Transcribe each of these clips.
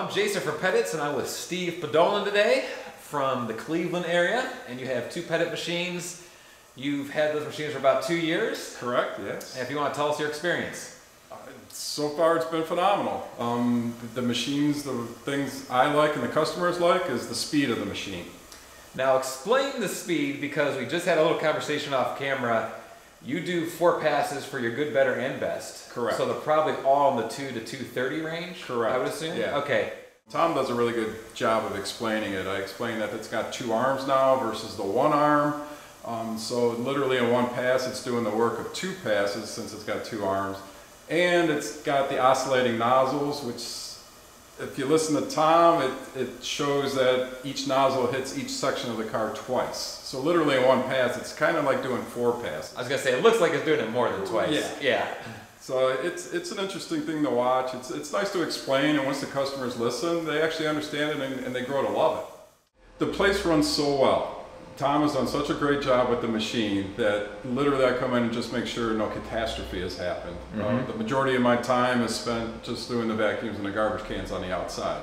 I'm Jason from Petits, and I'm with Steve Podolin today from the Cleveland area, and you have two Petit machines. You've had those machines for about 2 years. Correct, yes. And if you want to tell us your experience. So far it's been phenomenal. The machines, the things I like and the customers like is the speed of the machine. Now explain the speed, because we just had a little conversation off camera. You do 4 passes for your good, better, and best. Correct. So they're probably all in the 2 to 230 range? Correct. I would assume? Yeah. Okay. Tom does a really good job of explaining it. I explain that it's got 2 arms now versus the 1 arm. So literally in 1 pass it's doing the work of 2 passes since it's got 2 arms. And it's got the oscillating nozzles, which if you listen to Tom, it shows that each nozzle hits each section of the car twice. So literally in 1 pass, it's kind of like doing 4 passes. I was going to say, it looks like it's doing it more than twice. Yeah. Yeah. So it's an interesting thing to watch. It's nice to explain, and once the customers listen, they actually understand it and they grow to love it. The place runs so well. Tom has done such a great job with the machine that literally I come in and just make sure no catastrophe has happened. The majority of my time is spent just doing the vacuums and the garbage cans on the outside.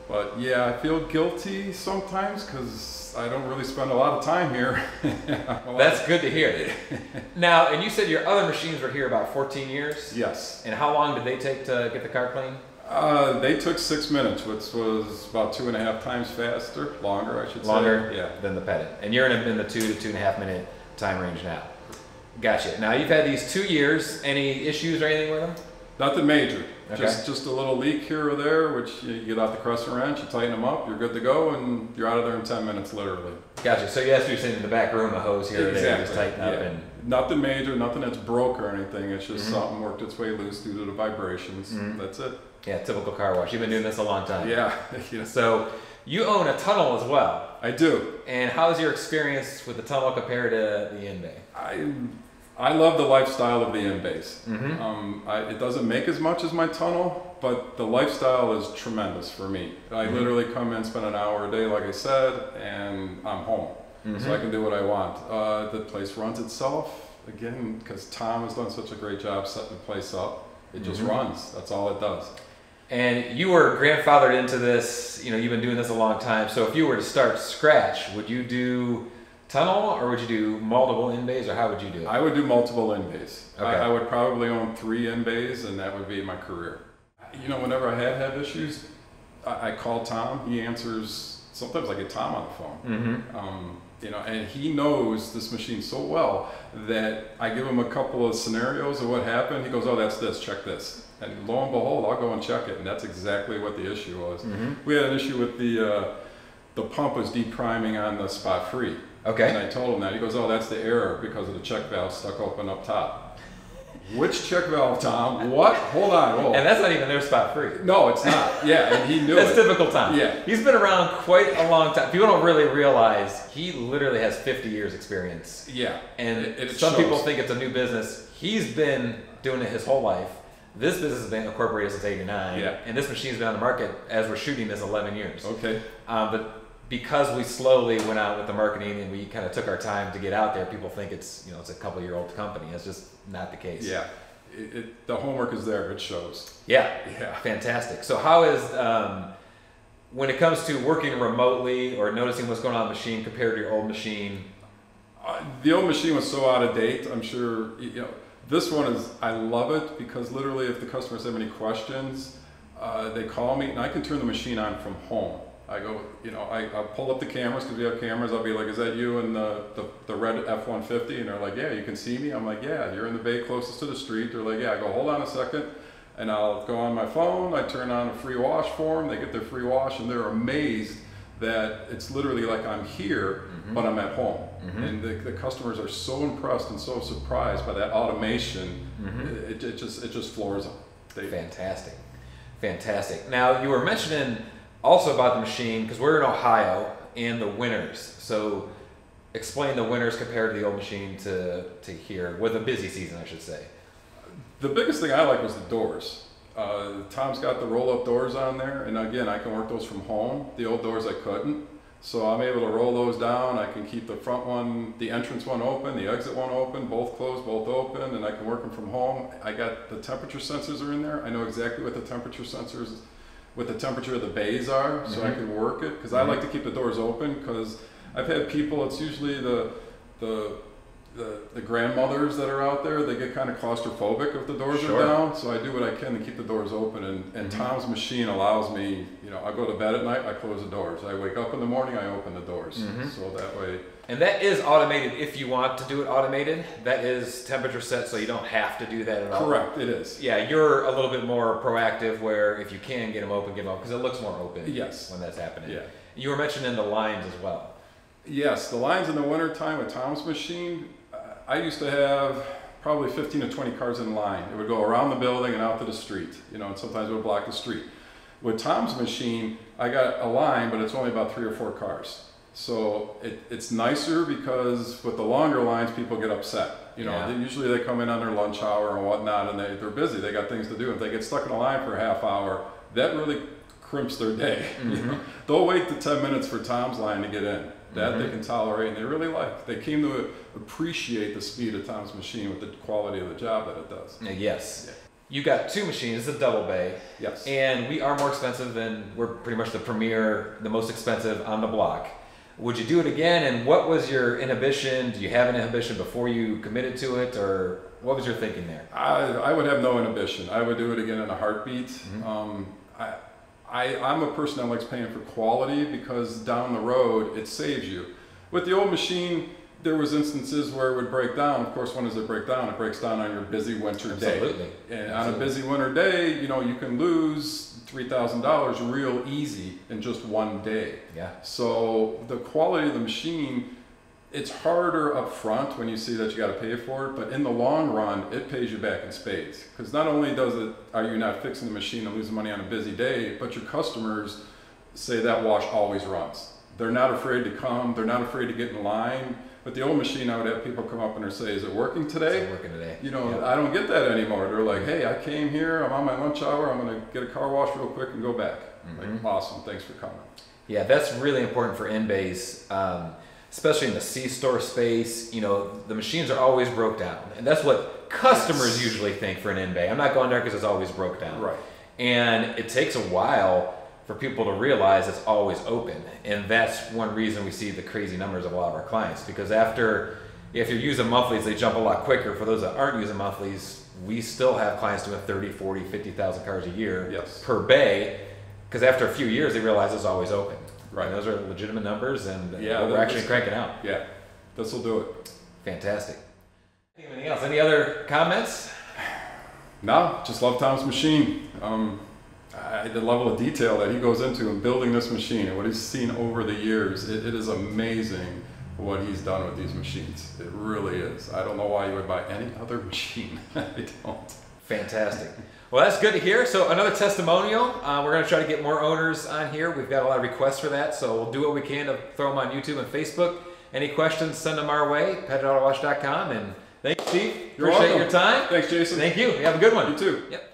But yeah, I feel guilty sometimes because I don't really spend a lot of time here. That's good to hear. Now, and you said your other machines were here about 14 years? Yes. And how long did they take to get the car clean? They took 6 minutes, which was about 2.5 times faster, longer I should say. Longer yeah. than the Petit. And you're in the 2 to 2.5 minute time range now. Gotcha. Now you've had these 2 years. Any issues or anything with them? Nothing major. Okay. Just a little leak here or there, which you get out the crescent wrench, you tighten them up, you're good to go, and you're out of there in 10 minutes, literally. Gotcha. So yes, you're sitting in the back room, a hose here or there, just tighten up Yeah. and... Nothing major, nothing that's broke or anything. It's just something worked its way loose due to the vibrations. That's it. Yeah, typical car wash. You've been doing this a long time. Yeah. Yeah. So you own a tunnel as well. I do. And how's your experience with the tunnel compared to the in-bay? I love the lifestyle of the in-base. It doesn't make as much as my tunnel, but the lifestyle is tremendous for me. I literally come in, spend an hour a day, like I said, and I'm home. So I can do what I want. The place runs itself, again, because Tom has done such a great job setting the place up. It just runs. That's all it does. And you were grandfathered into this, you know, you've been doing this a long time. So if you were to start scratch, would you do tunnel or would you do multiple in-bays, or how would you do it? I would do multiple in-bays. Okay. I would probably own 3 in-bays, and that would be my career. You know, whenever I have had issues, I call Tom. He answers. Sometimes I get Tom on the phone. You know, and he knows this machine so well that I give him a couple of scenarios of what happened. He goes, "Oh, that's this. Check this." And lo and behold, I'll go and check it, and that's exactly what the issue was. We had an issue with the pump was depriming on the spot free. Okay. And I told him that. He goes, "Oh, that's the error because of the check valve stuck open up top." Which check valve, Tom? What? Hold on. Whoa. And that's not even their spot free. No, it's not. Yeah, and he knew That's it. typical Tom. Yeah. He's been around quite a long time. People don't really realize he literally has 50 years experience. Yeah. And it some shows. people think it's a new business. He's been doing it his whole life. This business has been incorporated since '89. Yeah. And this machine's been on the market as we're shooting this 11 years. Okay. But because we slowly went out with the marketing and we kind of took our time to get out there, people think it's, you know, it's a couple-year-old company. It's just not the case. Yeah. The homework is there. It shows. Yeah. Yeah. Fantastic. So how is, when it comes to working remotely or noticing what's going on in the machine compared to your old machine? The old machine was so out of date. I'm sure, you know, this one is, I love it because literally if the customers have any questions, they call me and I can turn the machine on from home. I go, you know, I'll pull up the cameras because we have cameras. I'll be like, "Is that you in the red F-150? And they're like, "Yeah, you can see me." I'm like, "Yeah, you're in the bay closest to the street." They're like, "Yeah." I go, "Hold on a second." And I'll go on my phone. I turn on a free wash form. They get their free wash and they're amazed that it's literally like I'm here, but I'm at home. And the customers are so impressed and so surprised by that automation. It just floors them. Fantastic. Fantastic. Now, you were mentioning also about the machine, because we're in Ohio, and the winters. So explain the winters compared to the old machine to here, with a busy season, I should say. The biggest thing I like was the doors. Tom's got the roll-up doors on there, and again, I can work those from home. The old doors I couldn't. So I'm able to roll those down. I can keep the front one, the entrance one open, the exit one open, both closed, both open, and I can work them from home. I got the temperature sensors are in there. I know exactly what the temperature sensors what the temperature of the bays are, so I can work it, because I like to keep the doors open, because I've had people, it's usually the grandmothers that are out there, they get kind of claustrophobic if the doors are down, so I do what I can to keep the doors open, and Tom's machine allows me, you know, I go to bed at night, I close the doors. I wake up in the morning, I open the doors, so that way. And that is automated if you want to do it automated. That is temperature set, so you don't have to do that at all. Correct, it is. Yeah, you're a little bit more proactive where if you can get them open, because it looks more open when that's happening. Yeah. You were mentioning the lines as well. Yes, the lines in the wintertime with Tom's machine, I used to have probably 15 to 20 cars in line. It would go around the building and out to the street, you know, and sometimes it would block the street. With Tom's machine, I got a line, but it's only about 3 or 4 cars. So it's nicer, because with the longer lines, people get upset. You know, usually they come in on their lunch hour and whatnot, and they're busy, they got things to do. If they get stuck in a line for a half hour, that really crimps their day. You know? They'll wait the 10 minutes for Tom's line to get in. That they can tolerate, and they really like. They came to appreciate the speed of Tom's machine with the quality of the job that it does. Yes. Yeah. You got 2 machines, it's a double bay. Yes. And we are more expensive than, we're pretty much the premier, the most expensive on the block. Would you do it again? And what was your inhibition? Do you have an inhibition before you committed to it, or what was your thinking there? I would have no inhibition. I would do it again in a heartbeat. I'm a person that likes paying for quality, because down the road it saves you. With the old machine, there was instances where it would break down. Of course, when does it break down? It breaks down on your busy winter day. And on a busy winter day, you know, you can lose $3,000 real easy in just one day. Yeah. So the quality of the machine, it's harder up front when you see that you got to pay for it, but in the long run, it pays you back in spades. Because not only are you not fixing the machine and losing money on a busy day, but your customers say that wash always runs. They're not afraid to come. They're not afraid to get in line. With the old machine, I would have people come up and say, "Is it working today?" Is it working today? You know, I don't get that anymore. They're like, "Hey, I came here. I'm on my lunch hour. I'm going to get a car wash real quick and go back." Like, awesome. Thanks for coming. Yeah, that's really important for in-bays, especially in the C-store space. You know, the machines are always broke down, and that's what customers usually think for an in-bay. I'm not going there because it's always broke down. Right. And it takes a while for people to realize it's always open, and that's one reason we see the crazy numbers of a lot of our clients, because if you're using monthlies, they jump a lot quicker. For those that aren't using monthlies, we still have clients doing 30, 40, 50,000 cars a year per bay, because after a few years they realize it's always open. Right. And those are legitimate numbers, and we're actually cranking out. Yeah, this will do it. Fantastic. Anything else? Any other comments? No, just love Tom's machine. The level of detail that he goes into in building this machine and what he's seen over the years, it is amazing what he's done with these machines. It really is. I don't know why you would buy any other machine. I don't. Fantastic. Well, that's good to hear. So another testimonial. We're going to try to get more owners on here. We've got a lot of requests for that, so we'll do what we can to throw them on YouTube and Facebook. Any questions, send them our way, petitautowatch.com. And thanks, Steve. You're Appreciate welcome. your time. Thanks, Jason. Thank you. You have a good one. You too. Yep.